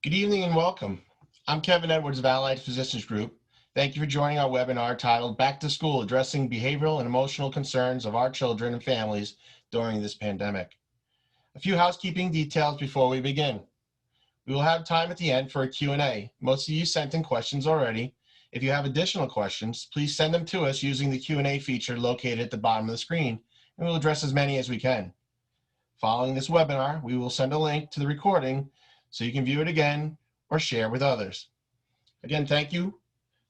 Good evening and welcome. I'm Kevin Edwards of Allied Physicians Group. Thank you for joining our webinar titled Back to School, Addressing Behavioral and Emotional Concerns of Our Children and Families During this Pandemic. A few housekeeping details before we begin. We will have time at the end for a Q&A. Most of you sent in questions already. If you have additional questions, please send them to us using the Q&A feature located at the bottom of the screen, and we'll address as many as we can. Following this webinar, we will send a link to the recording so you can view it again or share with others. Again, thank you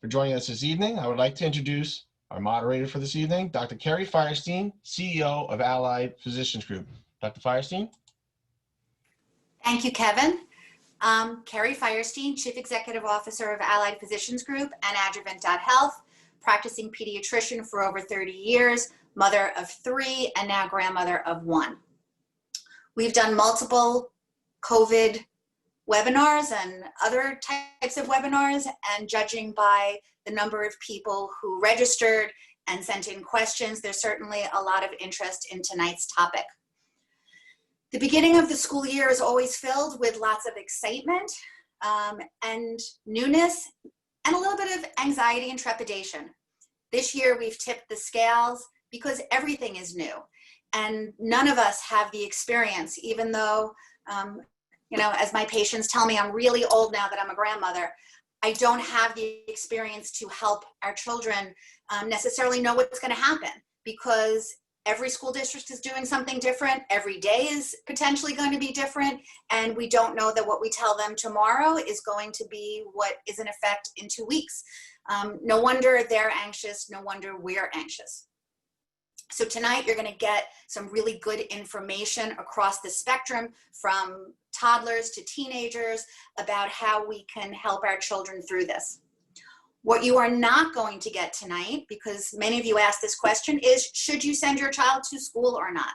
for joining us this evening. I would like to introduce our moderator for this evening, Dr. Kerry Fierstein, CEO of Allied Physicians Group. Dr. Fierstein. Thank you, Kevin. Kerry Fierstein, Chief Executive Officer of Allied Physicians Group and Adolescent, practicing pediatrician for over 30 years, mother of 3, and now grandmother of 1. We've done multiple COVID webinars and other types of webinars, and judging by the number of people who registered and sent in questions, there's certainly a lot of interest in tonight's topic. The beginning of the school year is always filled with lots of excitement and newness and a little bit of anxiety and trepidation. This year we've tipped the scales because everything is new and none of us have the experience, even though you know, as my patients tell me, I'm really old now that I'm a grandmother. I don't have the experience to help our children necessarily know what's going to happen, because every school district is doing something different. Every day is potentially going to be different. And we don't know that what we tell them tomorrow is going to be what is in effect in 2 weeks. No wonder they're anxious. No wonder we're anxious. So tonight you're going to get some really good information across the spectrum, from toddlers to teenagers, about how we can help our children through this. What you are not going to get tonight, because many of you asked this question, is should you send your child to school or not?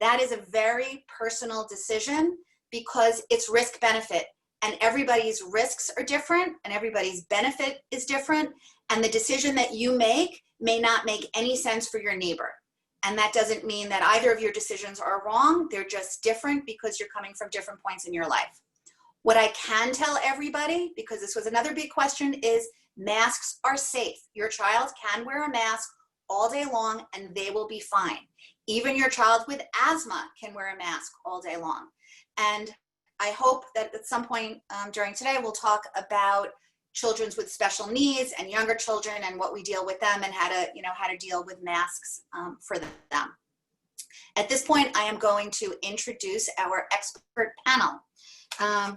That is a very personal decision because it's risk benefit, and everybody's risks are different and everybody's benefit is different, and the decision that you make may not make any sense for your neighbor. And that doesn't mean that either of your decisions are wrong. They're just different because you're coming from different points in your life. What I can tell everybody, because this was another big question, is masks are safe. Your child can wear a mask all day long and they will be fine. Even your child with asthma can wear a mask all day long. And I hope that at some point during today, we'll talk about children with special needs and younger children and what we deal with them and how to deal with masks for them. At this point, I am going to introduce our expert panel.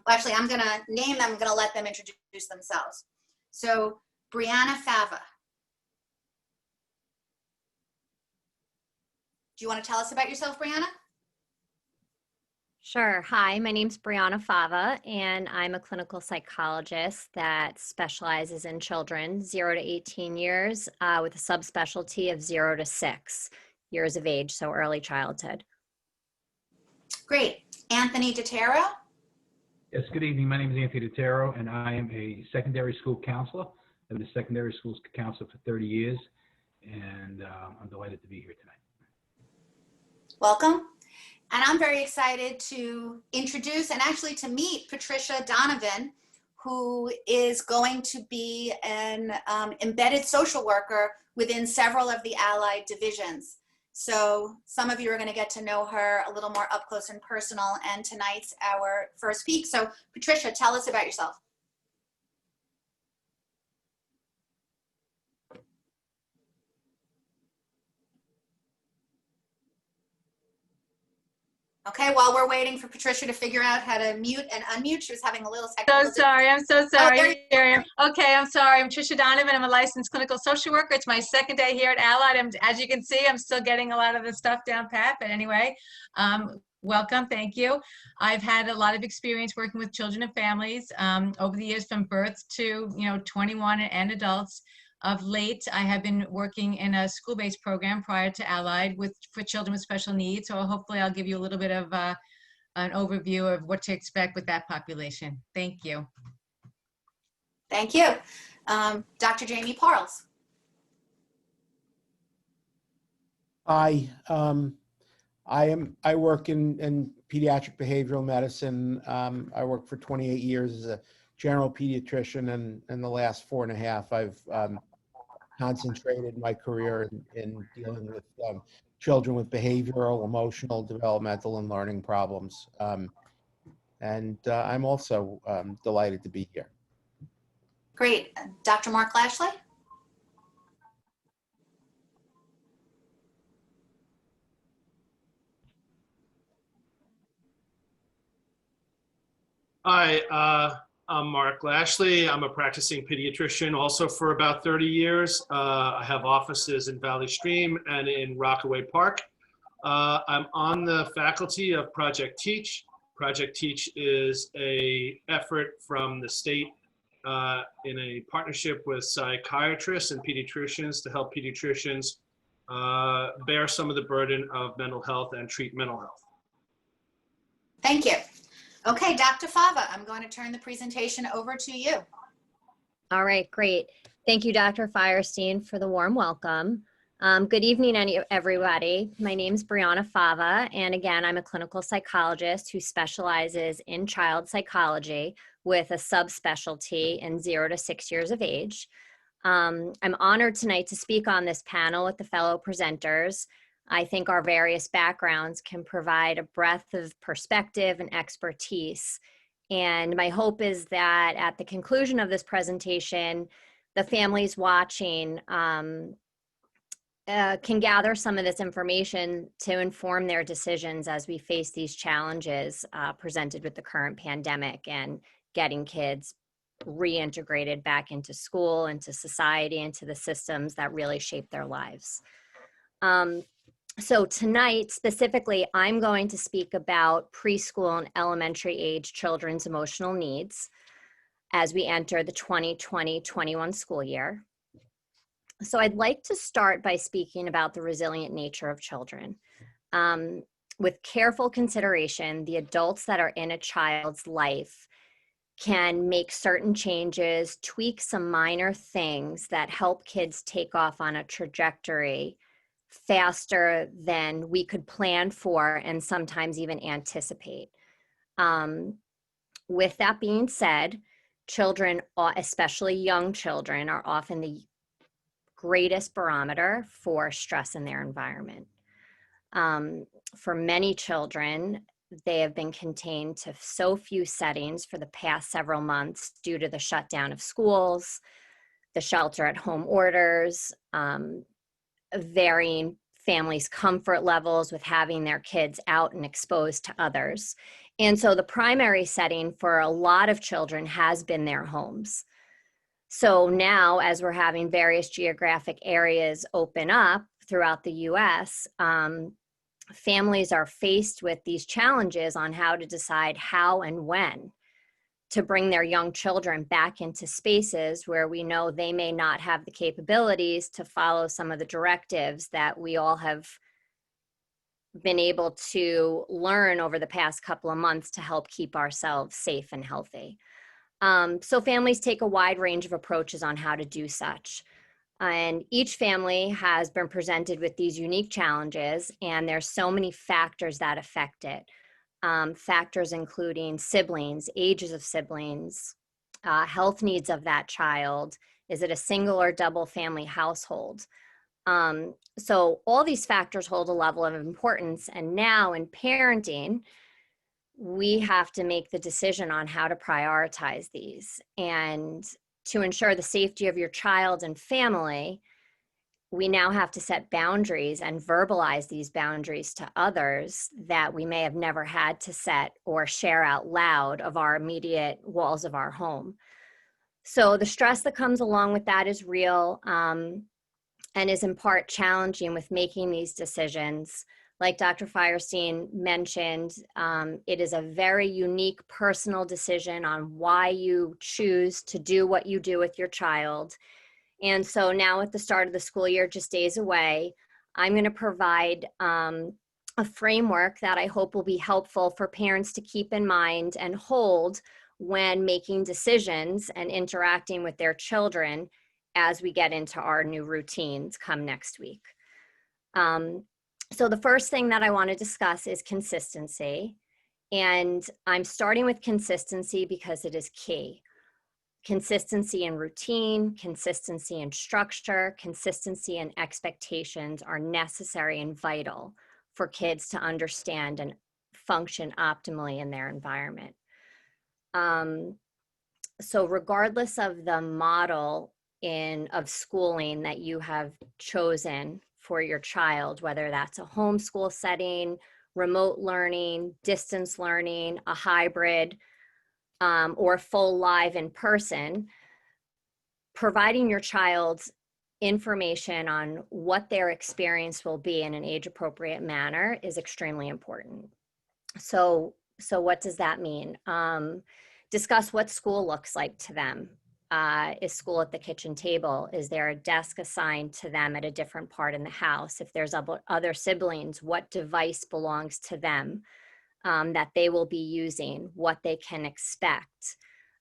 Actually, I'm going to name them. I'm going to let them introduce themselves. So, Brianna Fava. Do you want to tell us about yourself, Brianna? Sure. Hi, my name's Brianna Fava, and I'm a clinical psychologist that specializes in children 0 to 18 years with a subspecialty of 0 to 6 years of age, so early childhood. Great. Anthony Dattero? Yes, good evening. My name is Anthony Dattero, and I am a secondary school counselor. I've been a secondary school counselor for 30 years, and I'm delighted to be here tonight. Welcome. And I'm very excited to introduce and actually to meet Patricia Donovan, who is going to be an embedded social worker within several of the allied divisions. So some of you are going to get to know her a little more up close and personal, and tonight's our first peek. So Patricia, tell us about yourself. Okay, while we're waiting for Patricia to figure out how to mute and unmute, she was having a little technical. So sorry, I'm so sorry. Oh, Here I am. Okay, I'm sorry. I'm Patricia Donovan. I'm a licensed clinical social worker. It's my second day here at Allied. As you can see, I'm still getting a lot of the stuff down pat, but anyway, welcome, thank you. I've had a lot of experience working with children and families over the years, from birth to 21 and adults. Of late, I have been working in a school-based program prior to Allied for children with special needs. So hopefully I'll give you a little bit of an overview of what to expect with that population. Thank you. Thank you. Dr. Jamie Parles. I work in pediatric behavioral medicine. I worked for 28 years as a general pediatrician, and in the last 4.5, I've concentrated my career in dealing with children with behavioral, emotional, developmental, and learning problems. I'm also delighted to be here. Great. Dr. Marc Lashley. Hi, I'm Marc Lashley. I'm a practicing pediatrician also for about 30 years. I have offices in Valley Stream and in Rockaway Park. I'm on the faculty of Project Teach. Project Teach is an effort from the state in a partnership with psychiatrists and pediatricians to help pediatricians bear some of the burden of mental health and treat mental health. Thank you. Okay, Dr. Fava, I'm going to turn the presentation over to you. All right, great. Thank you, Dr. Fierstein, for the warm welcome. Good evening, everybody. My name is Brianna Fava, and again, I'm a clinical psychologist who specializes in child psychology with a subspecialty in 0 to 6 years of age. I'm honored tonight to speak on this panel with the fellow presenters. I think our various backgrounds can provide a breadth of perspective and expertise. And my hope is that at the conclusion of this presentation, the families watching can gather some of this information to inform their decisions as we face these challenges presented with the current pandemic and getting kids reintegrated back into school, into society, into the systems that really shape their lives. So tonight, specifically, I'm going to speak about preschool and elementary age children's emotional needs as we enter the 2020-21 school year. So I'd like to start by speaking about the resilient nature of children. With careful consideration, the adults that are in a child's life can make certain changes, tweak some minor things that help kids take off on a trajectory faster than we could plan for and sometimes even anticipate. With that being said, children, especially young children, are often the greatest barometer for stress in their environment. For many children, they have been contained to so few settings for the past several months due to the shutdown of schools, the shelter-at-home orders, varying families' comfort levels with having their kids out and exposed to others. And so the primary setting for a lot of children has been their homes. So now, as we're having various geographic areas open up throughout the US, families are faced with these challenges on how to decide how and when to bring their young children back into spaces where we know they may not have the capabilities to follow some of the directives that we all have been able to learn over the past couple of months to help keep ourselves safe and healthy. So families take a wide range of approaches on how to do such. And each family has been presented with these unique challenges, and there's so many factors that affect it. Factors including siblings, ages of siblings, health needs of that child. Is it a single or double family household? So all these factors hold a level of importance. And now in parenting, we have to make the decision on how to prioritize these. And to ensure the safety of your child and family, we now have to set boundaries and verbalize these boundaries to others that we may have never had to set or share out loud of our immediate walls of our home. So the stress that comes along with that is real, and is in part challenging with making these decisions. Like Dr. Fierstein mentioned, it is a very unique personal decision on why you choose to do what you do with your child. And so now at the start of the school year, just days away, I'm going to provide a framework that I hope will be helpful for parents to keep in mind and hold when making decisions and interacting with their children as we get into our new routines come next week. So the first thing that I want to discuss is consistency. And I'm starting with consistency because it is key. Consistency in routine, consistency in structure, consistency in expectations are necessary and vital for kids to understand and function optimally in their environment. So regardless of the model of schooling that you have chosen for your child, whether that's a homeschool setting, remote learning, distance learning, a hybrid, or full live in person, providing your child information on what their experience will be in an age-appropriate manner is extremely important. So what does that mean? Discuss what school looks like to them. Is school at the kitchen table? Is there a desk assigned to them at a different part in the house? If there's other siblings, what device belongs to them that they will be using, what they can expect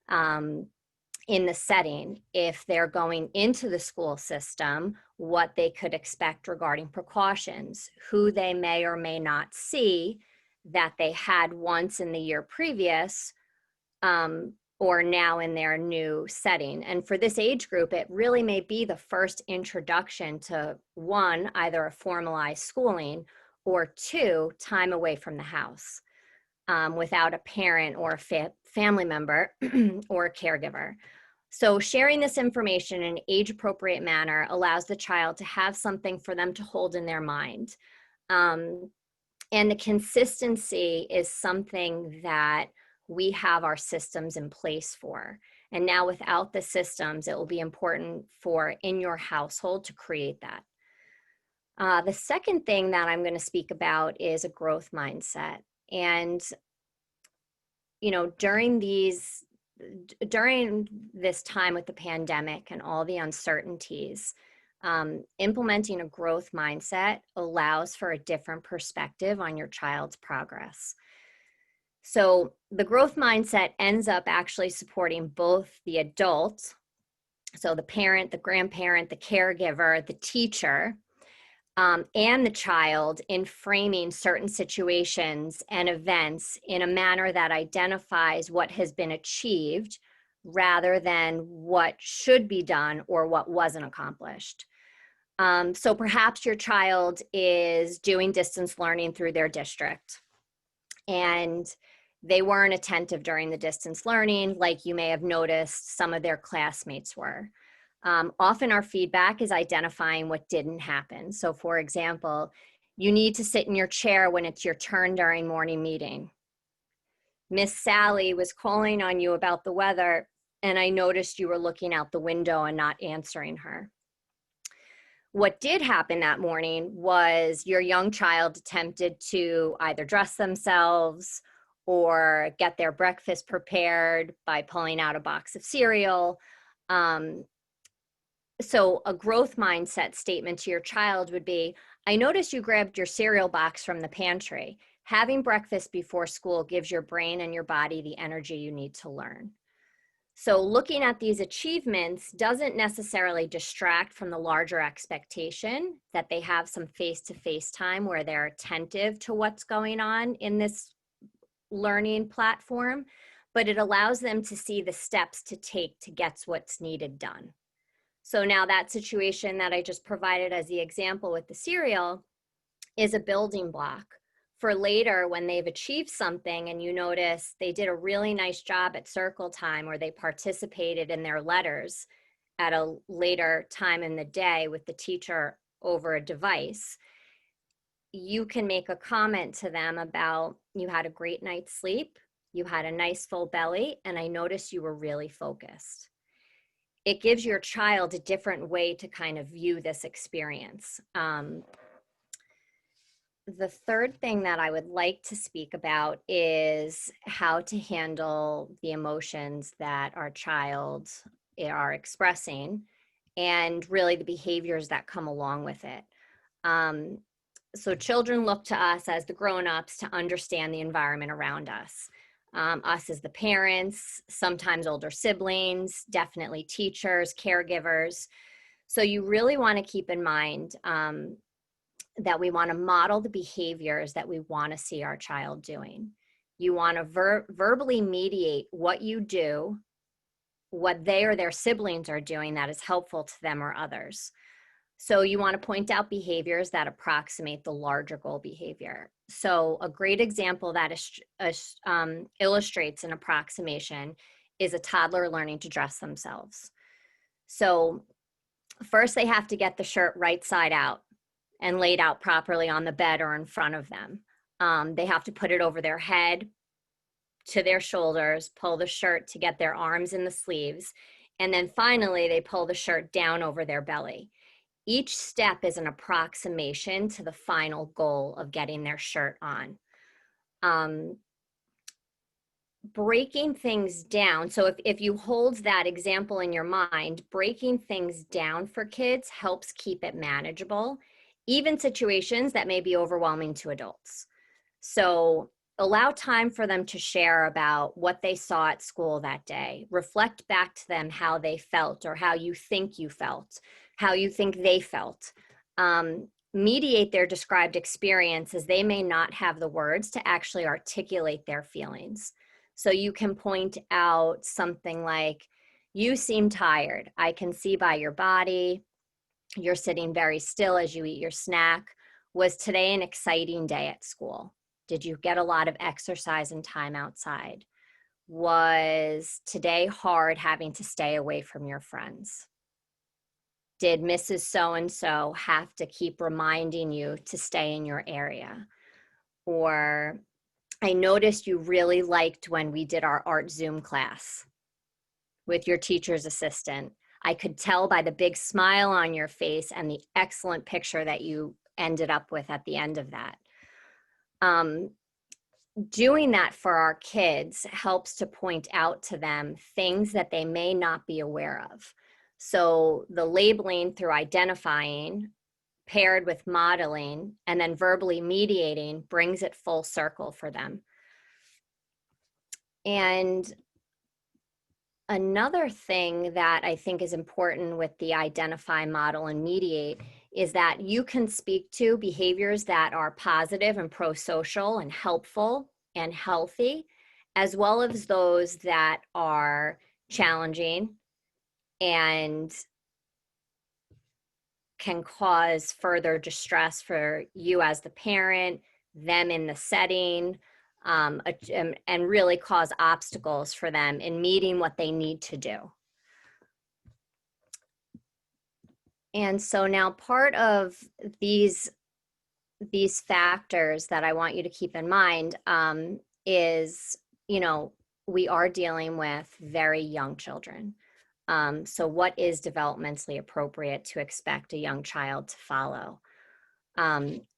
in the setting. If they're going into the school system, what they could expect regarding precautions, who they may or may not see that they had once in the year previous, or now in their new setting. And for this age group, it really may be the first introduction to one, either a formalized schooling, or two, time away from the house without a parent or a family member or a caregiver. So sharing this information in an age-appropriate manner allows the child to have something for them to hold in their mind. And the consistency is something that we have our systems in place for. And now without the systems, it will be important for in your household to create that. The second thing that I'm going to speak about is a growth mindset. And, you know, during this time with the pandemic and all the uncertainties, implementing a growth mindset allows for a different perspective on your child's progress. So the growth mindset ends up actually supporting both the adult, so the parent, the grandparent, the caregiver, the teacher, and the child in framing certain situations and events in a manner that identifies what has been achieved rather than what should be done or what wasn't accomplished. So perhaps your child is doing distance learning through their district, and they weren't attentive during the distance learning, like you may have noticed some of their classmates were. Often our feedback is identifying what didn't happen. So for example, you need to sit in your chair when it's your turn during morning meeting. Miss Sally was calling on you about the weather, and I noticed you were looking out the window and not answering her. What did happen that morning was your young child attempted to either dress themselves or get their breakfast prepared by pulling out a box of cereal. So a growth mindset statement to your child would be, I noticed you grabbed your cereal box from the pantry. Having breakfast before school gives your brain and your body the energy you need to learn. So looking at these achievements doesn't necessarily distract from the larger expectation that they have some face-to-face time where they're attentive to what's going on in this learning platform, but it allows them to see the steps to take to get what's needed done. So now that situation that I just provided as the example with the cereal is a building block for later when they've achieved something and you notice they did a really nice job at circle time or they participated in their letters at a later time in the day with the teacher over a device. You can make a comment to them about, you had a great night's sleep, you had a nice full belly, and I noticed you were really focused. It gives your child a different way to kind of view this experience. The third thing that I would like to speak about is how to handle the emotions that our child are expressing and really the behaviors that come along with it. So children look to us as the grown-ups to understand the environment around us. Us as the parents, sometimes older siblings, definitely teachers, caregivers. So you really want to keep in mind that we want to model the behaviors that we want to see our child doing. You want to verbally mediate what you do, what they or their siblings are doing that is helpful to them or others. So you want to point out behaviors that approximate the larger goal behavior. So a great example that illustrates an approximation is a toddler learning to dress themselves. So first they have to get the shirt right side out and laid out properly on the bed or in front of them. They have to put it over their head to their shoulders, pull the shirt to get their arms in the sleeves, and then finally they pull the shirt down over their belly. Each step is an approximation to the final goal of getting their shirt on. Breaking things down. So if you hold that example in your mind, breaking things down for kids helps keep it manageable, even situations that may be overwhelming to adults. So allow time for them to share about what they saw at school that day. Reflect back to them how they felt or how you think you felt, how you think they felt. Mediate their described experience as they may not have the words to actually articulate their feelings. So you can point out something like, you seem tired. I can see by your body. You're sitting very still as you eat your snack. Was today an exciting day at school? Did you get a lot of exercise and time outside? Was today hard having to stay away from your friends? Did Mrs. So-and-so have to keep reminding you to stay in your area? Or I noticed you really liked when we did our art Zoom class with your teacher's assistant. I could tell by the big smile on your face and the excellent picture that you ended up with at the end of that. Doing that for our kids helps to point out to them things that they may not be aware of. So the labeling through identifying, paired with modeling, and then verbally mediating brings it full circle for them. And another thing that I think is important with the identify, model, and mediate is that you can speak to behaviors that are positive and pro-social and helpful and healthy, as well as those that are challenging and can cause further distress for you as the parent, them in the setting, and really cause obstacles for them in meeting what they need to do. And so now part of these factors that I want you to keep in mind is, we are dealing with very young children. So what is developmentally appropriate to expect a young child to follow?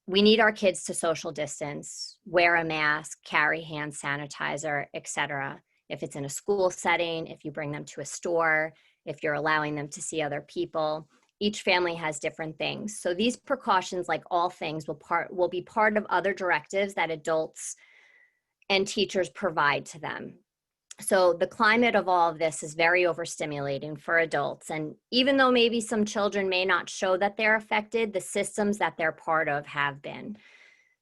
We need our kids to social distance, wear a mask, carry hand sanitizer, etc. If it's in a school setting, if you bring them to a store, if you're allowing them to see other people, each family has different things. So these precautions, like all things, will be part of other directives that adults and teachers provide to them. So the climate of all of this is very overstimulating for adults. And even though maybe some children may not show that they're affected, the systems that they're part of have been.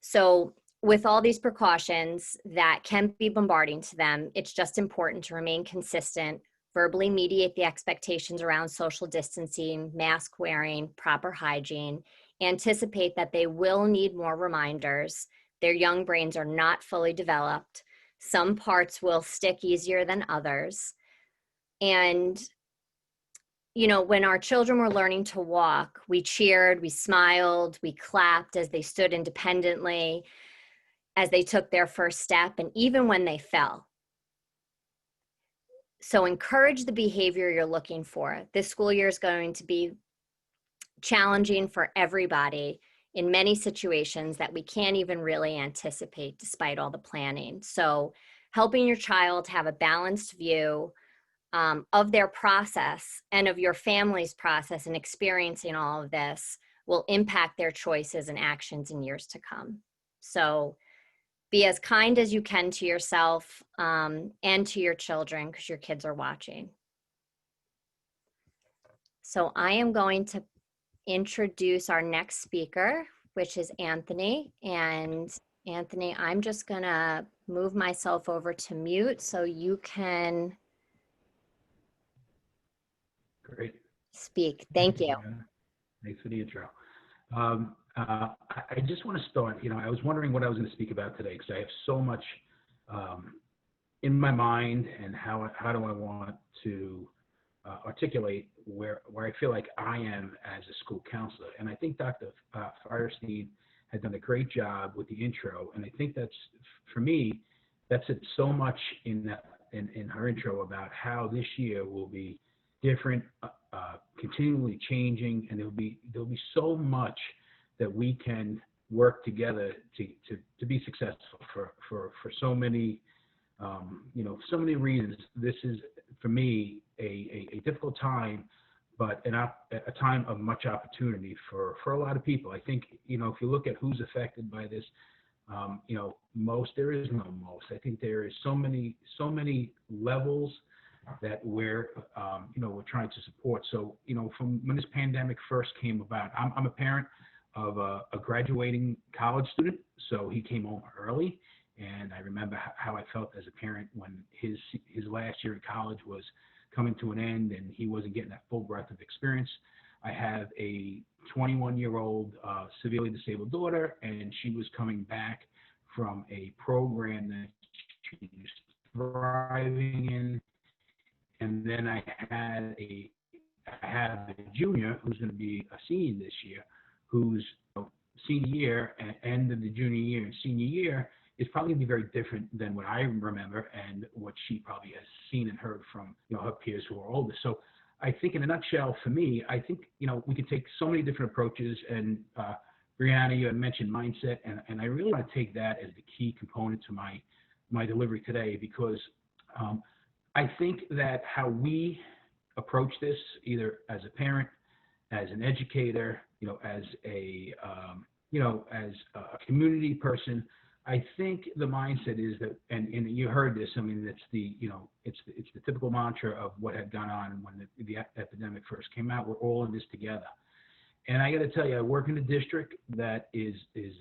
So with all these precautions that can be bombarding to them, it's just important to remain consistent, verbally mediate the expectations around social distancing, mask wearing, proper hygiene, anticipate that they will need more reminders. Their young brains are not fully developed. Some parts will stick easier than others. And, you know, when our children were learning to walk, we cheered, we smiled, we clapped as they stood independently, as they took their first step, and even when they fell. So encourage the behavior you're looking for. This school year is going to be challenging for everybody in many situations that we can't even really anticipate despite all the planning. So helping your child have a balanced view of their process and of your family's process and experiencing all of this will impact their choices and actions in years to come. So be as kind as you can to yourself and to your children, because your kids are watching. So I am going to introduce our next speaker, which is Anthony. And Anthony, I'm just gonna move myself over to mute so you can Great. speak. Thank you. Thanks for the intro. I just want to start, I was wondering what I was going to speak about today because I have so much in my mind, and how do I want to articulate where I feel like I am as a school counselor. And I think Dr. Fierstein had done a great job with the intro, and I think that's, for me, that's it so much in her intro about how this year will be different, continually changing, and there'll be so much that we can work together to be successful for so many, so many reasons. This is, for me, a difficult time, but a time of much opportunity for a lot of people. I think, if you look at who's affected by this, there is no most. I think there is so many levels that we're trying to support. So, from when this pandemic first came about, I'm a parent of a graduating college student, so he came home early, and I remember how I felt as a parent when his last year in college was coming to an end and he wasn't getting that full breadth of experience. I have a 21-year-old severely disabled daughter, and she was coming back from a program that she was thriving in. And then I have a junior who's going to be a senior this year, whose senior year and end of the junior year and senior year is probably going to be very different than what I remember and what she probably has seen and heard from her peers who are older. So I think, in a nutshell, for me, I think we can take so many different approaches. And Brianna, you had mentioned mindset, and I really want to take that as the key component to my delivery today, because I think that how we approach this, either as a parent, as an educator, as a community person, I think the mindset is that, and you heard this. I mean, it's the typical mantra of what had gone on when the epidemic first came out. We're all in this together. And I got to tell you, I work in a district that is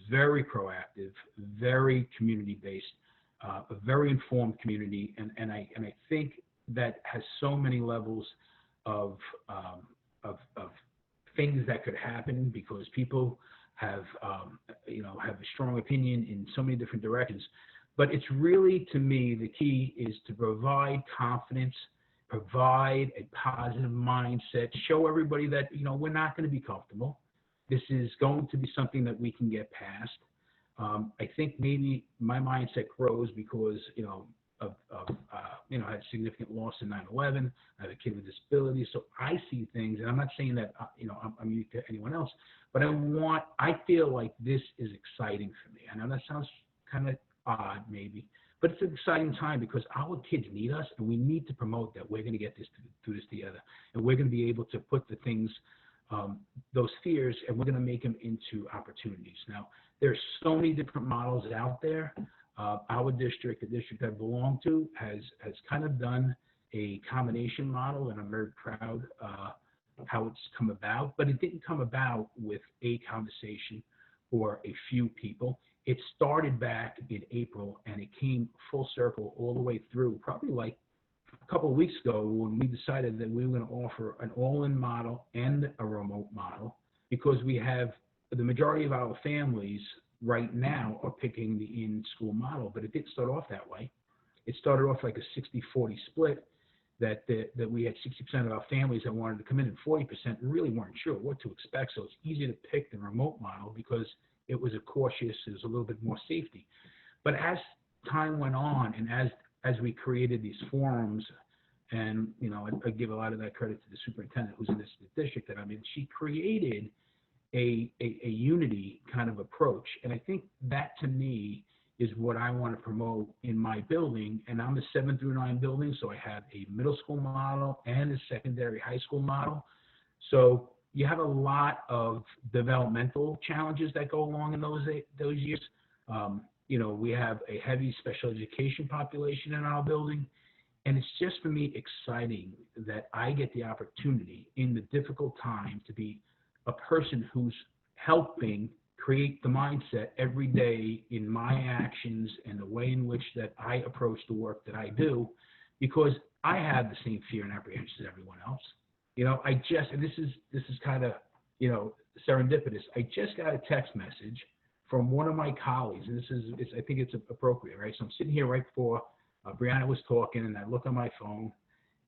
very proactive, very community-based, a very informed community, and I think that has so many levels of things that could happen, because people have a strong opinion in so many different directions. But it's really, to me, the key is to provide confidence, provide a positive mindset, show everybody that we're not going to be comfortable. This is going to be something that we can get past. I think maybe my mindset grows because, I had significant loss in 9/11. I have a kid with disabilities, so I see things, and I'm not saying that, I'm unique to anyone else, but I feel like this is exciting for me. I know that sounds kind of odd, maybe, but it's an exciting time because our kids need us, and we need to promote that we're going to get through this together, and we're going to be able to put the things, those fears, and we're going to make them into opportunities. Now, there's so many different models out there. Our district, the district I belong to, has kind of done a combination model, and I'm very proud how it's come about. But it didn't come about with a conversation or a few people. It started back in April, and it came full circle all the way through, probably like a couple of weeks ago, when we decided that we were going to offer an all-in model and a remote model, because we have the majority of our families right now are picking the in-school model, but it didn't start off that way. It started off like a 60-40 split, that we had 60% of our families that wanted to come in, and 40% really weren't sure what to expect. So it's easy to pick the remote model because it was a cautious, it was a little bit more safety. But as time went on, and as we created these forums, and I give a lot of that credit to the superintendent who's in this district that I'm in, she created a unity kind of approach. And I think that, to me, is what I want to promote in my building. And I'm a 7 through 9 building, so I have a middle school model and a secondary high school model. So you have a lot of developmental challenges that go along in those years. We have a heavy special education population in our building. And it's just, for me, exciting that I get the opportunity in the difficult time to be a person who's helping create the mindset every day in my actions and the way in which that I approach the work that I do, because I have the same fear and apprehension as everyone else. And this is kind of, serendipitous. I just got a text message from one of my colleagues, and I think it's appropriate, right? So I'm sitting here right before Brianna was talking, and I look on my phone,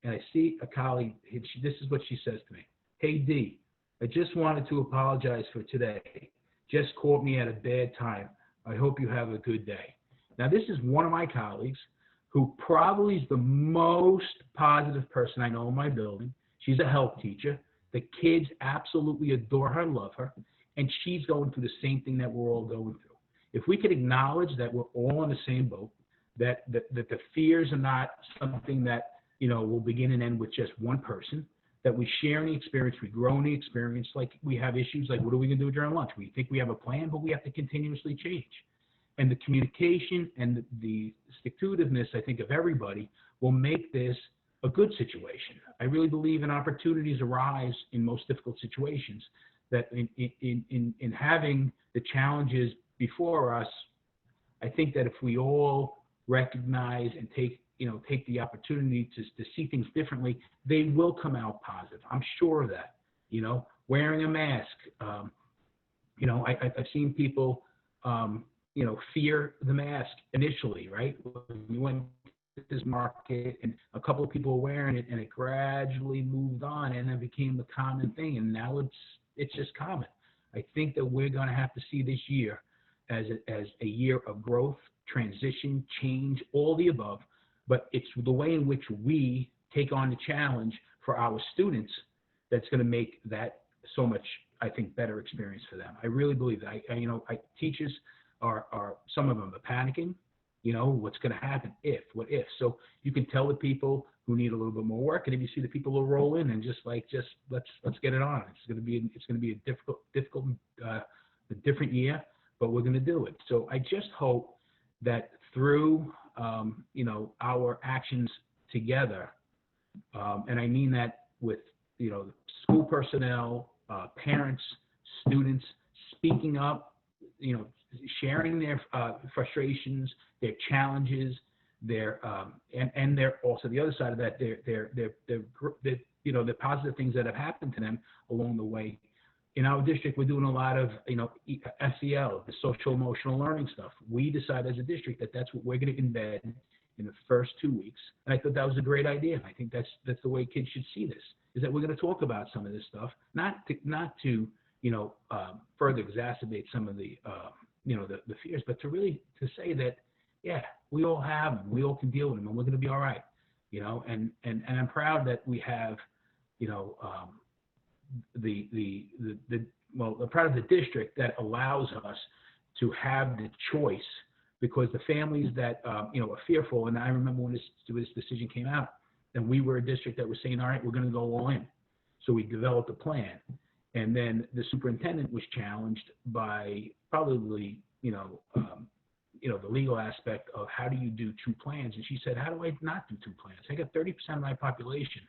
and I see a colleague. This is what she says to me: "Hey D, I just wanted to apologize for today. Just caught me at a bad time. I hope you have a good day." Now, this is one of my colleagues who probably is the most positive person I know in my building. She's a health teacher. The kids absolutely adore her, love her, and she's going through the same thing that we're all going through. If we could acknowledge that we're all in the same boat, that the fears are not something that will begin and end with just one person, that we share the experience, we grow in the experience. Like, we have issues like, what are we going to do during lunch? We think we have a plan, but we have to continuously change. And the communication and the stick-to-itiveness, I think, of everybody will make this a good situation. I really believe in opportunities arise in most difficult situations, that in having the challenges before us, I think that if we all recognize and take the opportunity to see things differently, they will come out positive. I'm sure of that. Wearing a mask. I've seen people, fear the mask initially, right? When we went to this market, and a couple of people were wearing it, and it gradually moved on, and it became the common thing, and now it's just common. I think that we're going to have to see this year as a year of growth, transition, change, all the above. But it's the way in which we take on the challenge for our students that's going to make that so much, I think, better experience for them. I really believe that. Teachers are some of them are panicking. What's going to happen if? What if? So you can tell the people who need a little bit more work, and if you see the people who roll in and just let's get it on. It's going to be a difficult, a different year, but we're going to do it. So I just hope that through our actions together, and I mean that with school personnel, parents, students, speaking up, sharing their frustrations, their challenges, their and their also the other side of that, the positive things that have happened to them along the way. In our district, we're doing a lot of SEL, the social emotional learning stuff. We decided as a district that that's what we're going to embed in the first 2 weeks, and I thought that was a great idea. And I think that's the way kids should see this, is that we're going to talk about some of this stuff, not to further exacerbate some of the the fears, but to say that, yeah, we all have them, we all can deal with them, and we're going to be all right. And I'm proud that we have I'm proud of the district that allows us to have the choice, because the families that are fearful, and I remember when this decision came out, and we were a district that was saying, all right, we're going to go all in. So we developed a plan, and then the superintendent was challenged by probably the legal aspect of how do you do two plans. And she said, how do I not do two plans? I got 30% of my population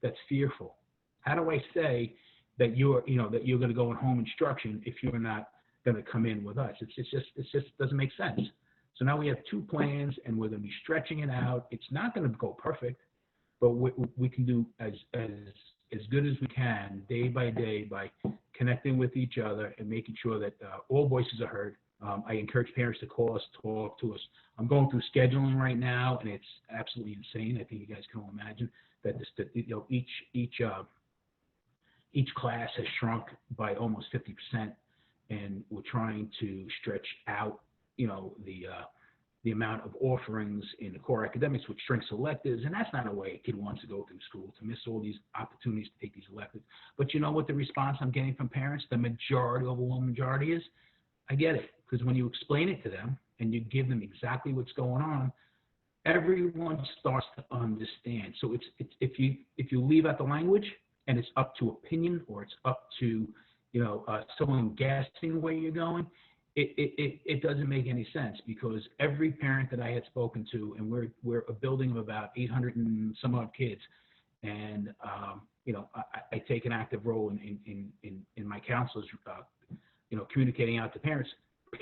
that's fearful. How do I say that you're going to go in home instruction if you're not going to come in with us? It just doesn't make sense. So now we have two plans, and we're going to be stretching it out. It's not going to go perfect, but we can do as good as we can day by day by connecting with each other and making sure that all voices are heard. I encourage parents to call us, talk to us. I'm going through scheduling right now, and it's absolutely insane. I think you guys can all imagine that each class has shrunk by almost 50%, and we're trying to stretch out, the amount of offerings in the core academics with strengths electives, and that's not a way a kid wants to go through school, to miss all these opportunities to take these electives. But you know what the response I'm getting from parents, the overwhelming majority is, I get it, because when you explain it to them and you give them exactly what's going on, everyone starts to understand. So it's if you leave out the language and it's up to opinion, or it's up to someone guessing where you're going, it doesn't make any sense, because every parent that I had spoken to, and we're a building of about 800 and some odd kids, and I take an active role in my counselors, communicating out to parents.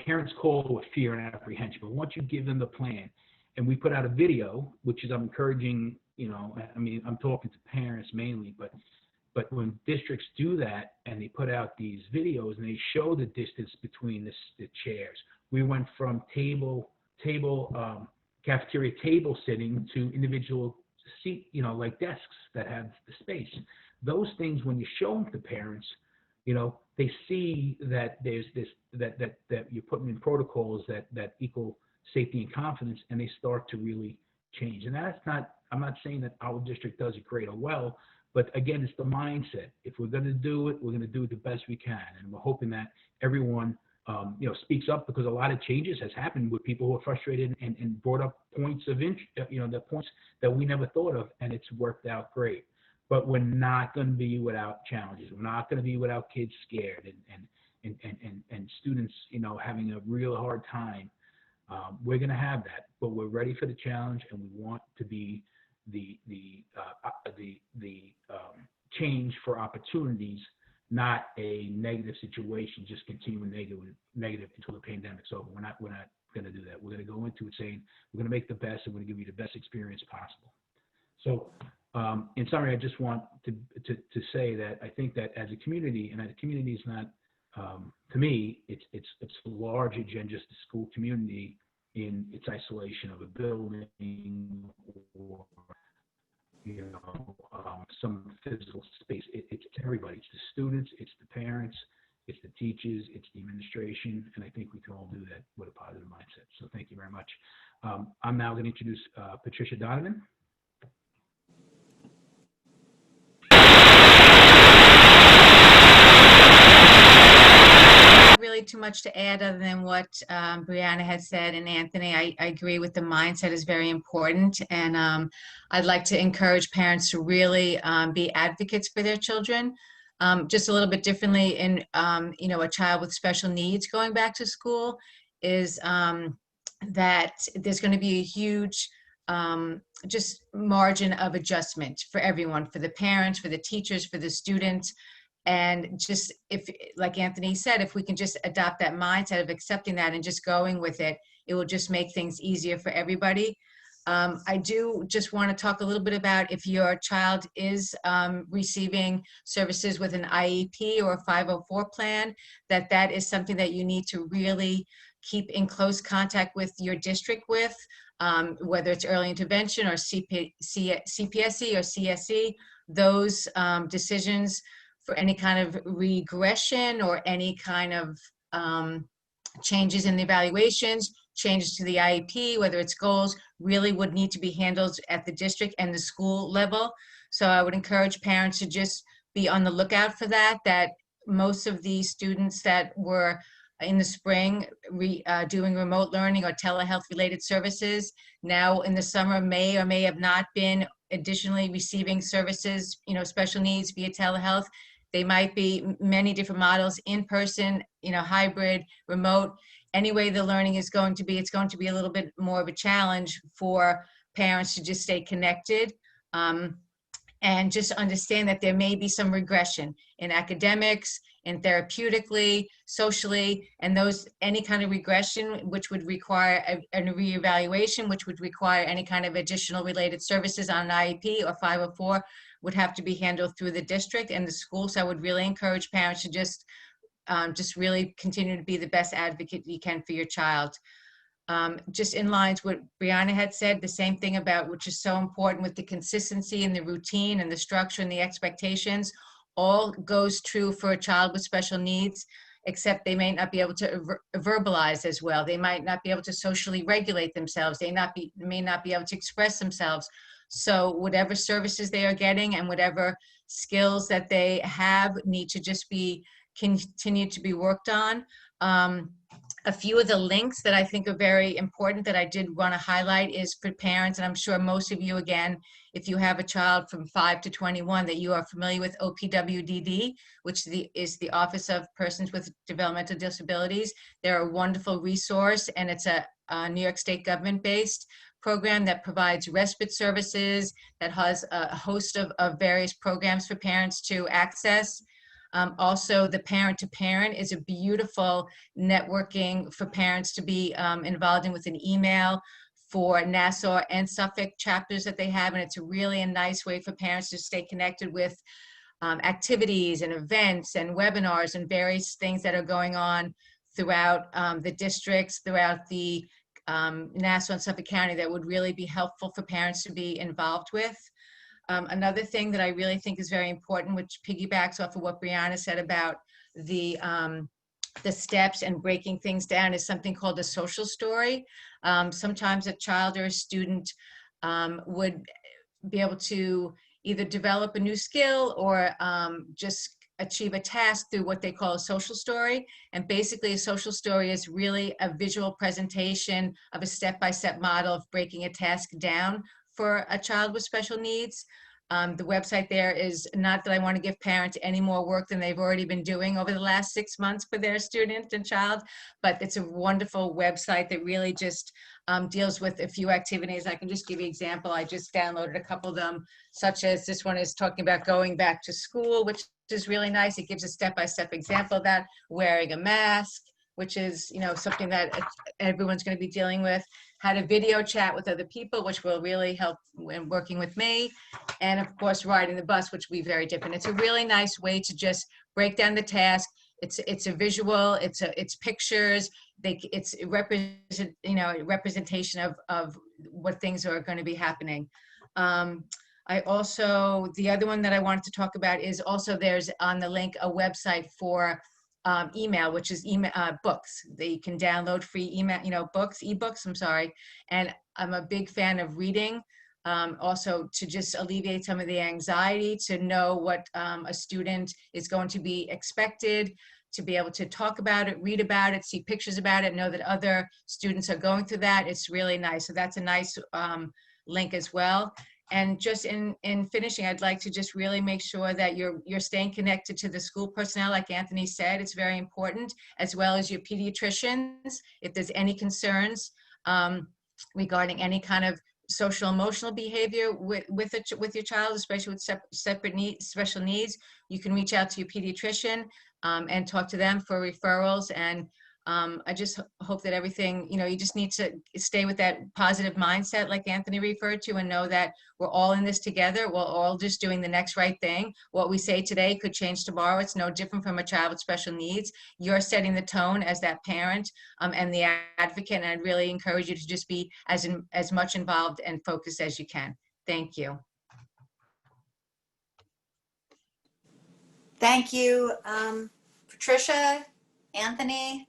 Parents call with fear and apprehension, but once you give them the plan, and we put out a video, which is I'm encouraging, I'm talking to parents mainly, but when districts do that and they put out these videos and they show the distance between the chairs, we went from cafeteria table sitting to individual seat, like desks that have the space. Those things, when you show them to parents, they see that there's this, that you're putting in protocols that equal safety and confidence, and they start to really change. And I'm not saying that our district does it great or well, but again, it's the mindset. If we're going to do it, we're going to do it the best we can. And we're hoping that everyone, speaks up, because a lot of changes has happened with people who are frustrated and brought up points of interest, the points that we never thought of, and it's worked out great. But we're not going to be without challenges. We're not going to be without kids scared and students, having a real hard time. We're going to have that, but we're ready for the challenge, and we want to be the change for opportunities, not a negative situation, just continuing negative until the pandemic's over. We're not going to do that. We're going to go into it saying we're going to make the best, and we're going to give you the best experience possible. So in summary, I just want to say that I think that as a community, and the community is not, to me, it's larger than just the school community in its isolation of a building or some physical space. It's everybody. It's the students, it's the parents, it's the teachers, it's the administration, and I think we can all do that with a positive mindset. So thank you very much. I'm now going to introduce Patricia Donovan. Really too much to add other than what Brianna had said, and Anthony, I agree with the mindset is very important, and I'd like to encourage parents to really be advocates for their children, just a little bit differently. In a child with special needs going back to school is that there's going to be a huge just margin of adjustment for everyone, for the parents, for the teachers, for the students. And just, if, like Anthony said, if we can just adopt that mindset of accepting that and just going with it, it will just make things easier for everybody. I do just want to talk a little bit about if your child is receiving services with an IEP or a 504 plan, that is something that you need to really keep in close contact with your district with, whether it's early intervention or CPSE or CSE. Those decisions for any kind of regression or any kind of changes in the evaluations, changes to the IEP, whether it's goals, really would need to be handled at the district and the school level. So I would encourage parents to just be on the lookout for that most of these students that were in the spring doing remote learning or telehealth related services, now in the summer may or may have not been additionally receiving services, special needs via telehealth. They might be many different models, in person, hybrid, remote, any way the learning is going to be, it's going to be a little bit more of a challenge for parents to just stay connected. And just understand that there may be some regression in academics, in therapeutically, socially, and any kind of regression which would require a reevaluation, which would require any kind of additional related services on an IEP or 504 would have to be handled through the district and the school. So I would really encourage parents to just really continue to be the best advocate you can for your child. Just in lines what Brianna had said, the same thing about, which is so important with the consistency and the routine and the structure and the expectations, all goes true for a child with special needs, except they may not be able to verbalize as well. They might not be able to socially regulate themselves. They may not be able to express themselves. So whatever services they are getting and whatever skills that they have need to just be continued to be worked on. A few of the links that I think are very important that I did want to highlight is for parents, and I'm sure most of you, again, if you have a child from 5 to 21, that you are familiar with OPWDD, which is the Office of Persons with Developmental Disabilities. They're a wonderful resource, and it's a New York State government-based program that provides respite services, that has a host of various programs for parents to access. Also, the parent-to-parent is a beautiful networking for parents to be involved in with an email for Nassau and Suffolk chapters that they have. And it's really a nice way for parents to stay connected with activities and events and webinars and various things that are going on throughout the districts, throughout the Nassau and Suffolk County that would really be helpful for parents to be involved with. Another thing that I really think is very important, which piggybacks off of what Brianna said about the steps and breaking things down, is something called a social story. Sometimes a child or a student would be able to either develop a new skill or just achieve a task through what they call a social story. And basically a social story is really a visual presentation of a step-by-step model of breaking a task down for a child with special needs. The website there is, not that I want to give parents any more work than they've already been doing over the last 6 months for their student and child, but it's a wonderful website that really just deals with a few activities. I can just give you an example. I just downloaded a couple of them, such as this one is talking about going back to school, which is really nice. It gives a step-by-step example of that, wearing a mask, which is, something that everyone's going to be dealing with, how to video chat with other people, which will really help in working with me, and of course, riding the bus, which will be very different. It's a really nice way to just break down the task. It's a visual, it's pictures, it's a representation of what things are going to be happening. The other one that I wanted to talk about is also, there's on the link a website for email, which is books. They can download free email, ebooks, I'm sorry. And I'm a big fan of reading, also to just alleviate some of the anxiety, to know what a student is going to be expected, to be able to talk about it, read about it, see pictures about it, know that other students are going through that. It's really nice. So that's a nice link as well. And just in finishing, I'd like to just really make sure that you're staying connected to the school personnel, like Anthony said. It's very important, as well as your pediatricians. If there's any concerns regarding any kind of social emotional behavior with your child, especially with special needs, you can reach out to your pediatrician and talk to them for referrals. And I just hope that everything, you just need to stay with that positive mindset like Anthony referred to, and know that we're all in this together. We're all just doing the next right thing. What we say today could change tomorrow. It's no different from a child with special needs. You're setting the tone as that parent and the advocate, and I'd really encourage you to just be as much involved and focused as you can. Thank you. Thank you, Patricia, Anthony,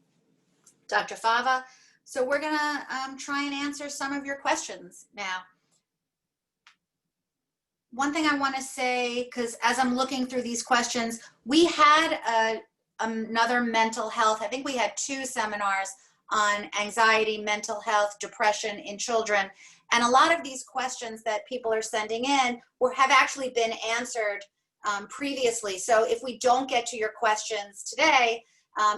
Dr. Fava. So we're gonna try and answer some of your questions now. One thing I want to say, because as I'm looking through these questions, we had another mental health. I think we had 2 seminars on anxiety, mental health, depression in children. And a lot of these questions that people are sending in have actually been answered previously. So if we don't get to your questions today,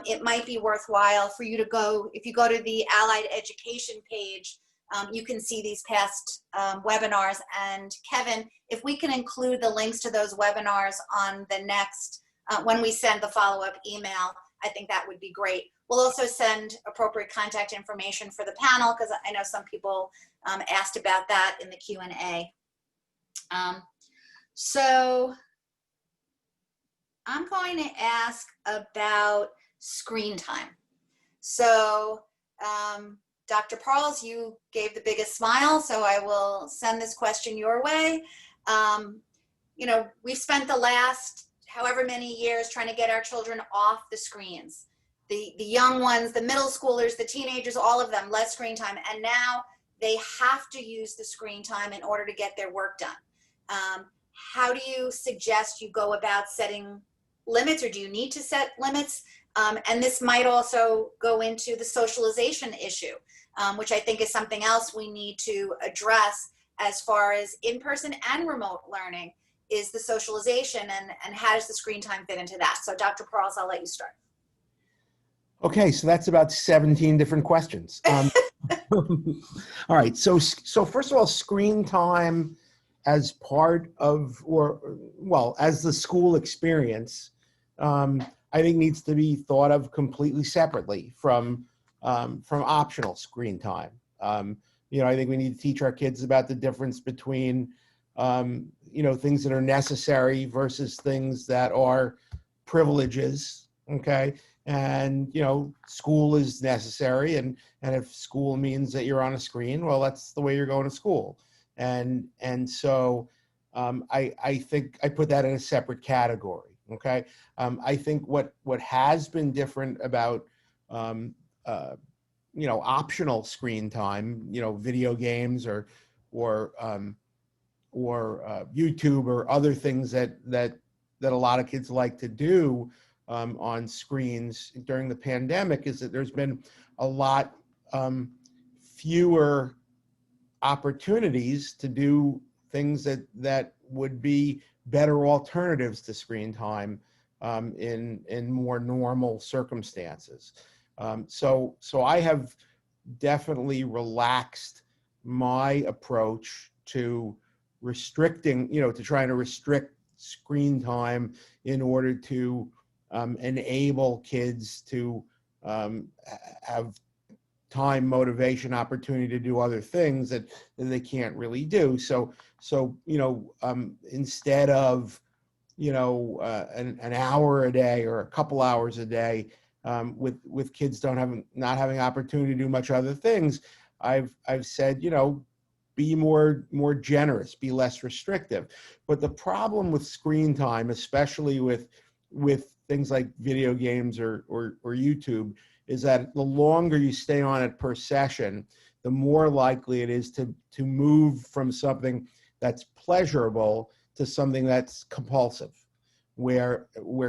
it might be worthwhile for you to go, if you go to the Allied Education page, you can see these past webinars. And Kevin, if we can include the links to those webinars on the next, when we send the follow-up email, I think that would be great. We'll also send appropriate contact information for the panel, because I know some people asked about that in the Q&A. So I'm going to ask about screen time. So Dr. Parles, you gave the biggest smile, so I will send this question your way. You know, we've spent the last however many years trying to get our children off the screens. The young ones, the middle schoolers, the teenagers, all of them, less screen time. And now they have to use the screen time in order to get their work done. How do you suggest you go about setting limits, or do you need to set limits? And this might also go into the socialization issue, which I think is something else we need to address as far as in-person and remote learning, is the socialization, and how does the screen time fit into that? So Dr. Parles, I'll let you start. Okay, so that's about 17 different questions. All right, so first of all, screen time as part of, as the school experience, I think needs to be thought of completely separately from optional screen time. You know, I think we need to teach our kids about the difference between, you know, things that are necessary versus things that are privileges, okay? And, you know, school is necessary, and if school means that you're on a screen, well, that's the way you're going to school. And so I think I put that in a separate category, okay? I think what has been different about, you know, optional screen time, you know, video games or YouTube or other things that a lot of kids like to do on screens during the pandemic, is that there's been a lot fewer opportunities to do things that would be better alternatives to screen time in more normal circumstances. So I have definitely relaxed my approach to restricting, you know, to trying to restrict screen time in order to enable kids to have time, motivation, opportunity to do other things that they can't really do. So you know, instead of, you know, an hour a day or a couple hours a day, with kids not having opportunity to do much other things, I've said, you know, be more generous, be less restrictive. But the problem with screen time, especially with things like video games or YouTube, is that the longer you stay on it per session, the more likely it is to move from something that's pleasurable to something that's compulsive, where